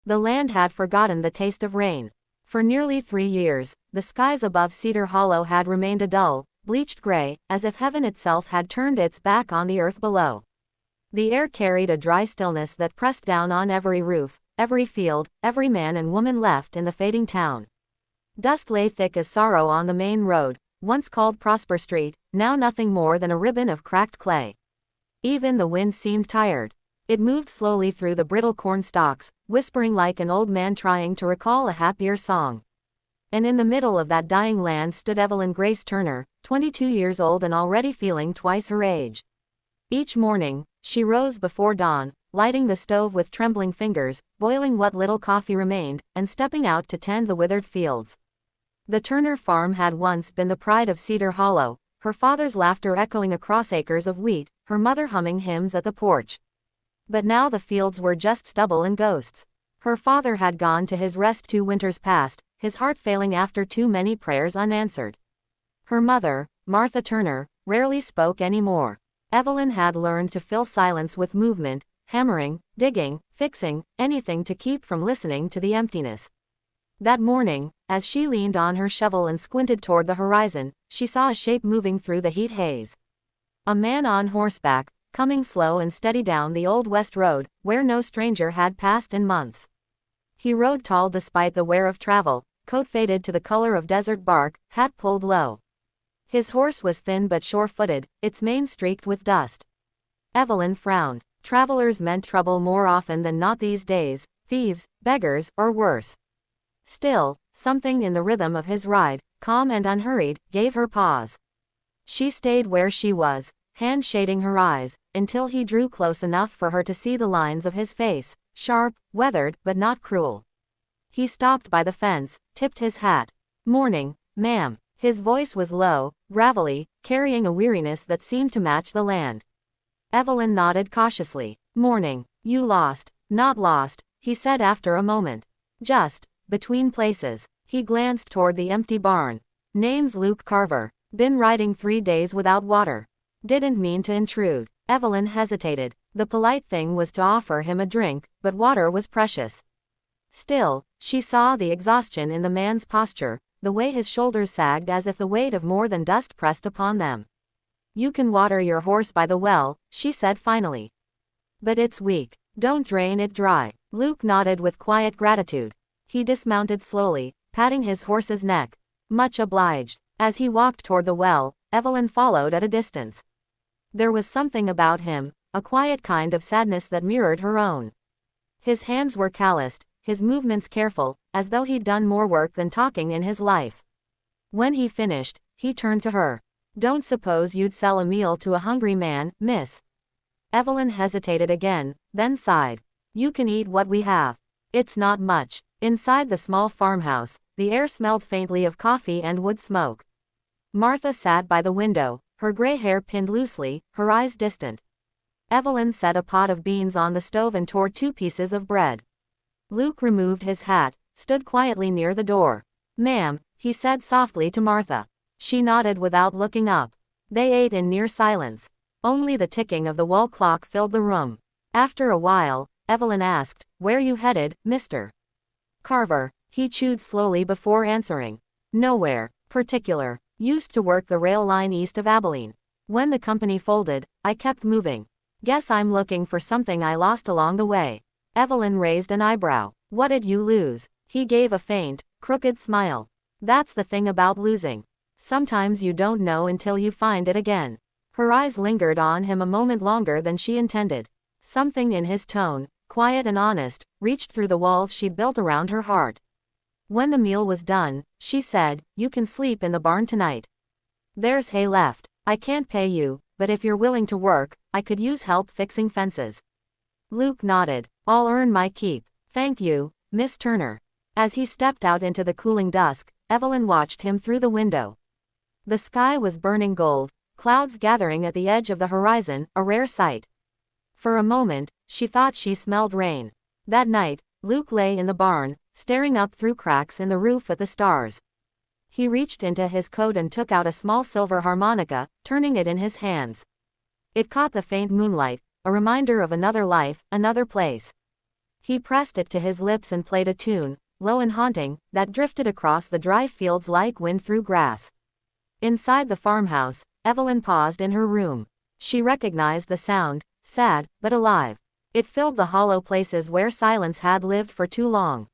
The land had forgotten the taste of rain. For nearly 3 years, the skies above Cedar Hollow had remained a dull, bleached gray, as if heaven itself had turned its back on the earth below. The air carried a dry stillness that pressed down on every roof, every field, every man and woman left in the fading town. Dust lay thick as sorrow on the main road, once called Prosper Street, now nothing more than a ribbon of cracked clay. Even the wind seemed tired. It moved slowly through the brittle corn stalks, whispering like an old man trying to recall a happier song. And in the middle of that dying land stood Evelyn Grace Turner, 22 years old and already feeling twice her age. Each morning, she rose before dawn, lighting the stove with trembling fingers, boiling what little coffee remained, and stepping out to tend the withered fields. The Turner farm had once been the pride of Cedar Hollow, her father's laughter echoing across acres of wheat, her mother humming hymns at the porch. But now the fields were just stubble and ghosts. Her father had gone to his rest 2 winters past, his heart failing after too many prayers unanswered. Her mother, Martha Turner, rarely spoke any more. Evelyn had learned to fill silence with movement, hammering, digging, fixing, anything to keep from listening to the emptiness. That morning, as she leaned on her shovel and squinted toward the horizon, she saw a shape moving through the heat haze. A man on horseback, coming slow and steady down the old west road, where no stranger had passed in months. He rode tall despite the wear of travel, coat faded to the color of desert bark, hat pulled low. His horse was thin but sure-footed, its mane streaked with dust. Evelyn frowned. Travelers meant trouble more often than not these days, thieves, beggars, or worse. Still, something in the rhythm of his ride, calm and unhurried, gave her pause. She stayed where she was, hand shading her eyes, until he drew close enough for her to see the lines of his face, sharp, weathered, but not cruel. He stopped by the fence, tipped his hat. "Morning, ma'am." His voice was low, gravelly, carrying a weariness that seemed to match the land. Evelyn nodded cautiously. "Morning. You lost." "Not lost," he said after a moment. "Just between places." He glanced toward the empty barn. "Name's Luke Carver. Been riding 3 days without water." Didn't mean to intrude. Evelyn hesitated. The polite thing was to offer him a drink, but water was precious. Still, she saw the exhaustion in the man's posture, the way his shoulders sagged as if the weight of more than dust pressed upon them. "You can water your horse by the well," she said finally. "But it's weak. Don't drain it dry." Luke nodded with quiet gratitude. He dismounted slowly, patting his horse's neck. "Much obliged." As he walked toward the well, Evelyn followed at a distance. There was something about him, a quiet kind of sadness that mirrored her own. His hands were calloused, his movements careful, as though he'd done more work than talking in his life. When he finished, he turned to her. "Don't suppose you'd sell a meal to a hungry man, miss?" Evelyn hesitated again, then sighed. "You can eat what we have. It's not much." Inside the small farmhouse, the air smelled faintly of coffee and wood smoke. Martha sat by the window, her gray hair pinned loosely, her eyes distant. Evelyn set a pot of beans on the stove and tore 2 pieces of bread. Luke removed his hat, stood quietly near the door. "Ma'am," he said softly to Martha. She nodded without looking up. They ate in near silence. Only the ticking of the wall clock filled the room. After a while, Evelyn asked, "Where you headed, Mr. Carver?" He chewed slowly before answering. "Nowhere particular. Used to work the rail line east of Abilene. When the company folded, I kept moving. Guess I'm looking for something I lost along the way." Evelyn raised an eyebrow. "What'd you lose?" He gave a faint, crooked smile. "That's the thing about losing. Sometimes you don't know until you find it again." Her eyes lingered on him a moment longer than she intended. Something in his tone, quiet and honest, reached through the walls she'd built around her heart. When the meal was done, she said, "You can sleep in the barn tonight. There's hay left. I can't pay you, but if you're willing to work, I could use help fixing fences." Luke nodded. "I'll earn my keep. Thank you, Miss Turner." As he stepped out into the cooling dusk, Evelyn watched him through the window. The sky was burning gold, clouds gathering at the edge of the horizon, a rare sight. For a moment, she thought she smelled rain. That night, Luke lay in the barn, staring up through cracks in the roof at the stars. He reached into his coat and took out a small silver harmonica, turning it in his hands. It caught the faint moonlight, a reminder of another life, another place. He pressed it to his lips and played a tune, low and haunting, that drifted across the dry fields like wind through grass. Inside the farmhouse, Evelyn paused in her room. She recognized the sound, sad, but alive. It filled the hollow places where silence had lived for too long.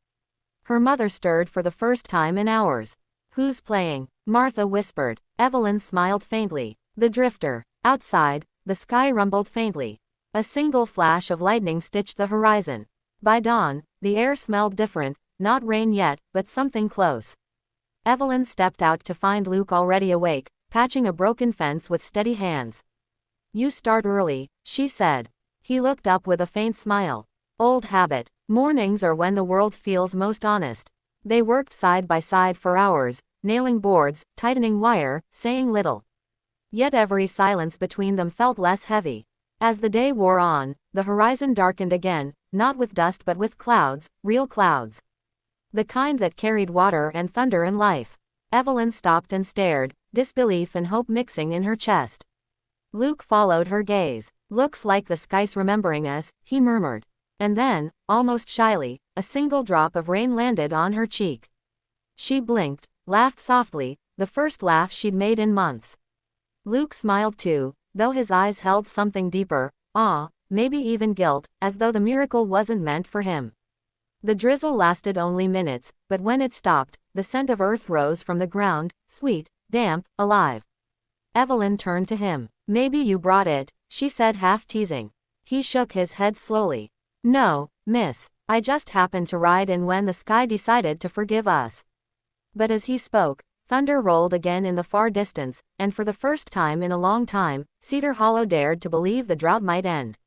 Her mother stirred for the first time in hours. "Who's playing?" Martha whispered. Evelyn smiled faintly. "The drifter." Outside, the sky rumbled faintly. A single flash of lightning stitched the horizon. By dawn, the air smelled different, not rain yet, but something close. Evelyn stepped out to find Luke already awake, patching a broken fence with steady hands. "You start early," she said. He looked up with a faint smile. "Old habit. Mornings are when the world feels most honest." They worked side by side for hours, nailing boards, tightening wire, saying little. Yet every silence between them felt less heavy. As the day wore on, the horizon darkened again, not with dust but with clouds, real clouds. The kind that carried water and thunder and life. Evelyn stopped and stared, disbelief and hope mixing in her chest. Luke followed her gaze. "Looks like the sky's remembering us," he murmured. And then, almost shyly, a single drop of rain landed on her cheek. She blinked, laughed softly, the first laugh she'd made in months. Luke smiled too, though his eyes held something deeper, awe, maybe even guilt, as though the miracle wasn't meant for him. The drizzle lasted only minutes, but when it stopped, the scent of earth rose from the ground, sweet, damp, alive. Evelyn turned to him. "Maybe you brought it," she said half teasing. He shook his head slowly. "No, miss. I just happened to ride in when the sky decided to forgive us." But as he spoke, thunder rolled again in the far distance, and for the first time in a long time, Cedar Hollow dared to believe the drought might end.